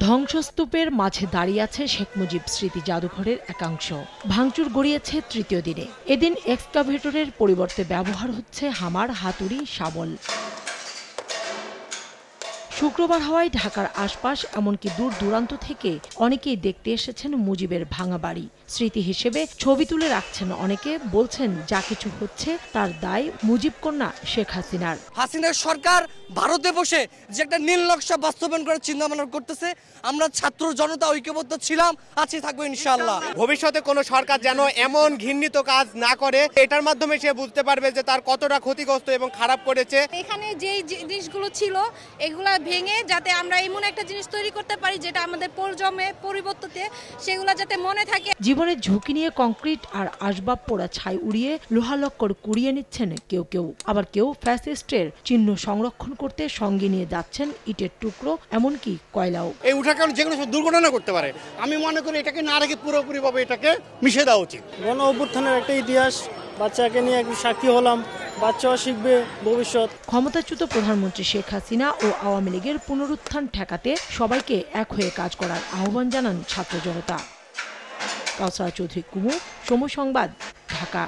ধ্বংসস্তূপের মাঝে দাঁড়িয়ে আছে শেখ মুজিব স্মৃতি জাদুঘরের একাংশ। ভাঙচুর গড়িয়েছে তৃতীয় দিনে। এদিন এক্সকাভেটরের পরিবর্তে ব্যবহার হচ্ছে হামার, হাতুড়ি, শাবল। শুক্রবার হওয়ায় ঢাকার আশপাশ এমনকি দূর দূরান্ত থেকে অনেকেই দেখতে এসেছেন মুজিবের ভাঙা বাড়ি। স্মৃতি হিসেবে ছবি তুলে রাখছেন অনেকে, বলছেন যা কিছু হচ্ছে তার দায় মুজিব কন্যা শেখ হাসিনার। হাসিনার সরকার ভারতে বসে যে একটা নীল নকশা বাস্তবায়ন করার চিন্তা ভাবনা করতেছে, আমরা ছাত্র জনতা ঐক্যবদ্ধ ছিলাম, আছি, থাকবো ইনশাআল্লাহ। ভবিষ্যতে কোনো সরকার যেন এমন ঘৃণিত কাজ না করে, এটার মাধ্যমে সে বুঝতে পারবে যে তার কতটা ক্ষতিগ্রস্ত এবং খারাপ করেছে। এখানে যে জিনিসগুলো ছিল এগুলা ভেঙে যাতে আমরা এমন একটা জিনিস তৈরি করতে পারি যেটা আমাদের প্রজন্মে পরিবর্তনে সেগুলা যাতে মনে থাকে। জীবনের ঝুঁকি নিয়ে কংক্রিট আর আসবাব পোড়া ছাই উড়িয়ে লোহালক্কর কুড়িয়ে নিচ্ছেন কেউ কেউ, আবার কেউ ফ্যাসিস্টের চিহ্ন সংরক্ষণ করতে সঙ্গে নিয়ে যাচ্ছেন ইটের টুকরো, এমনকি কয়লাও। এই উঠাকারণ যেগুলো দুর্ঘটনা করতে পারে, আমি মনে করি এটাকে না রেখে পুরোপুরিভাবে এটাকে মিশে দেওয়া উচিত। গণ অভ্যুত্থানের একটা ইতিহাস, বাচ্চাকে নিয়ে একটু সাক্ষী হলাম, বাচ্চাও শিখবে ভবিষ্যৎ। ক্ষমতাচ্যুত প্রধানমন্ত্রী শেখ হাসিনা ও আওয়ামী লীগের পুনরুত্থান ঠেকাতে সবাইকে এক হয়ে কাজ করার আহ্বান জানান ছাত্র জনতা। কাউসারা চৌধুরী কুমু, সময় সংবাদ, ঢাকা।